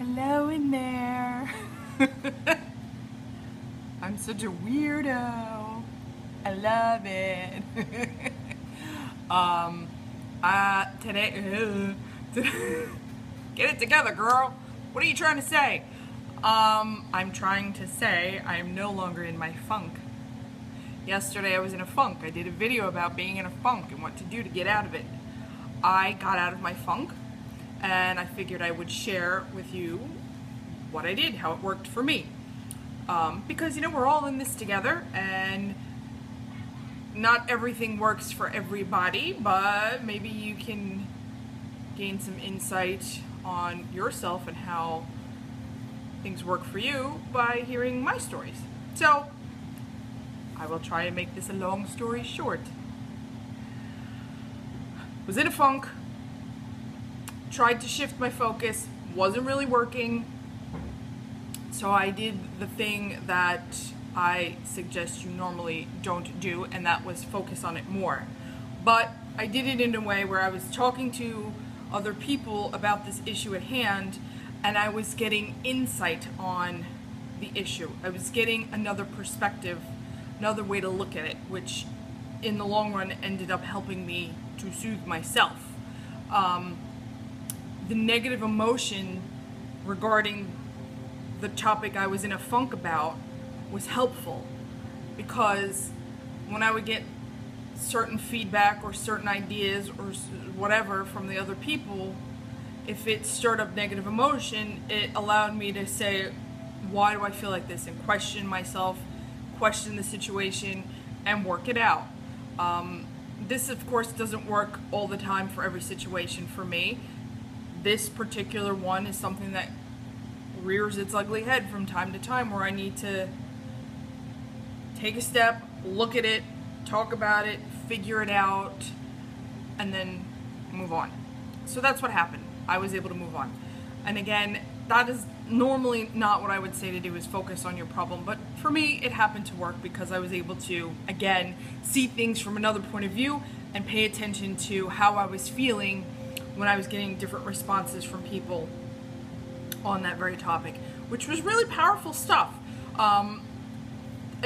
Hello in there. I'm such a weirdo. I love it. Today, get it together, girl. What are you trying to say? I'm trying to say I'm no longer in my funk. Yesterday I was in a funk. I did a video about being in a funk and what to do to get out of it. I got out of my funk and I figured I would share with you what I did, how it worked for me. Because, you know, we're all in this together and not everything works for everybody, but maybe you can gain some insight on yourself and how things work for you by hearing my stories. So, I will try to make this a long story short. Was in a funk, tried to shift my focus, wasn't really working, so I did the thing that I suggest you normally don't do, and that was focus on it more. But I did it in a way where I was talking to other people about this issue at hand, and I was getting insight on the issue. I was getting another perspective, another way to look at it, which in the long run ended up helping me to soothe myself. The negative emotion regarding the topic I was in a funk about was helpful, because when I would get certain feedback or certain ideas or whatever from the other people, if it stirred up negative emotion, it allowed me to say, why do I feel like this, and question myself, question the situation, and work it out. This, of course, doesn't work all the time for every situation for me. This particular one is something that rears its ugly head from time to time, where I need to take a step, look at it, talk about it, figure it out, and then move on. So that's what happened. I was able to move on. And again, that is normally not what I would say to do, is focus on your problem, but for me it happened to work because I was able to, again, see things from another point of view and pay attention to how I was feeling when I was getting different responses from people on that very topic, which was really powerful stuff. I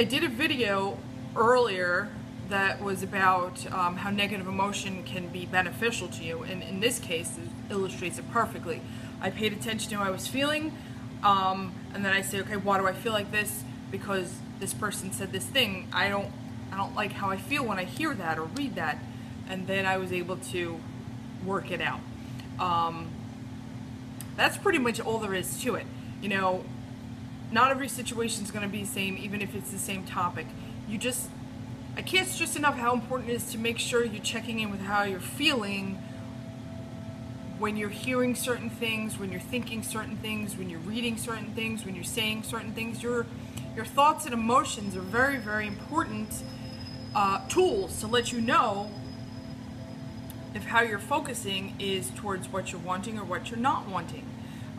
did a video earlier that was about how negative emotion can be beneficial to you, and in this case it illustrates it perfectly. I paid attention to how I was feeling, and then I say, okay, why do I feel like this? Because this person said this thing. I don't like how I feel when I hear that or read that, and then I was able to work it out. That's pretty much all there is to it. You know, not every situation is going to be the same, even if it's the same topic. I can't stress enough how important it is to make sure you're checking in with how you're feeling when you're hearing certain things, when you're thinking certain things, when you're reading certain things, when you're saying certain things. Your thoughts and emotions are very, very important tools to let you know if how you're focusing is towards what you're wanting or what you're not wanting.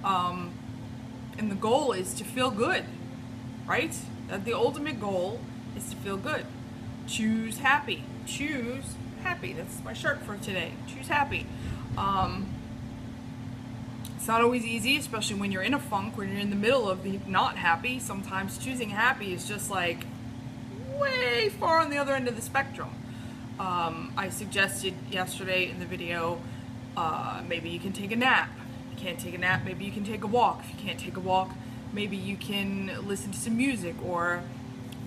And the goal is to feel good, right? The ultimate goal is to feel good. Choose happy. Choose happy. That's my shirt for today. Choose happy. It's not always easy, especially when you're in a funk, when you're in the middle of the not happy. Sometimes choosing happy is just like way far on the other end of the spectrum. I suggested yesterday in the video, maybe you can take a nap. If you can't take a nap, maybe you can take a walk. If you can't take a walk, maybe you can listen to some music or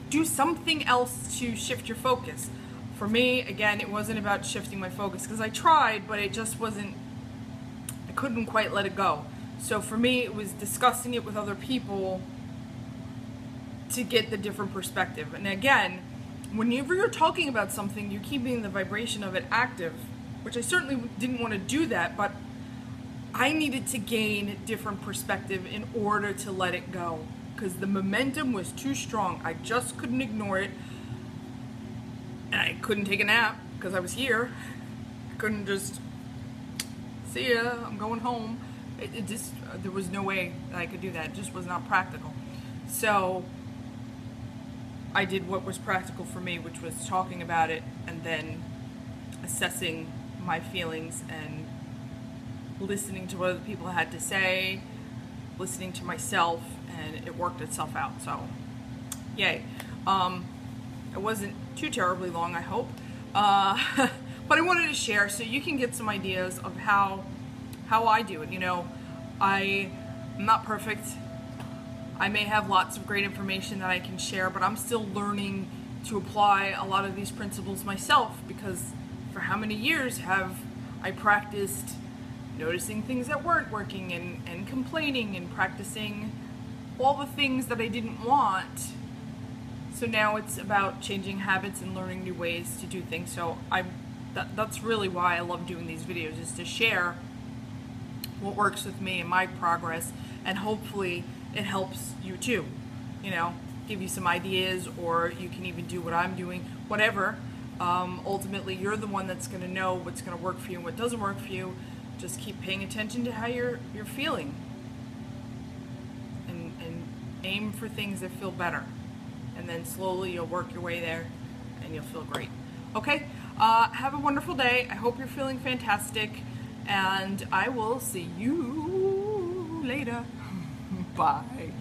do something else to shift your focus. For me, again, it wasn't about shifting my focus, because I tried, but it just wasn't, I couldn't quite let it go. So for me, it was discussing it with other people to get the different perspective. And again, whenever you're talking about something, you're keeping the vibration of it active, which I certainly didn't want to do that, but I needed to gain different perspective in order to let it go, because the momentum was too strong. I just couldn't ignore it, and I couldn't take a nap because I was here. I couldn't just, see ya, I'm going home. It just, there was no way that I could do that. It just was not practical. So I did what was practical for me, which was talking about it and then assessing my feelings and listening to what other people had to say, listening to myself, and it worked itself out. So, yay. It wasn't too terribly long, I hope. But I wanted to share so you can get some ideas of how I do it. You know, I'm not perfect. I may have lots of great information that I can share, but I'm still learning to apply a lot of these principles myself, because for how many years have I practiced noticing things that weren't working and complaining and practicing all the things that I didn't want. So now it's about changing habits and learning new ways to do things. So that's really why I love doing these videos, is to share what works with me and my progress, and hopefully it helps you too. You know, give you some ideas, or you can even do what I'm doing, whatever. Ultimately, you're the one that's going to know what's going to work for you and what doesn't work for you. Just keep paying attention to how you're feeling, and aim for things that feel better, and then slowly you'll work your way there and you'll feel great. Okay, have a wonderful day. I hope you're feeling fantastic, and I will see you later. Bye.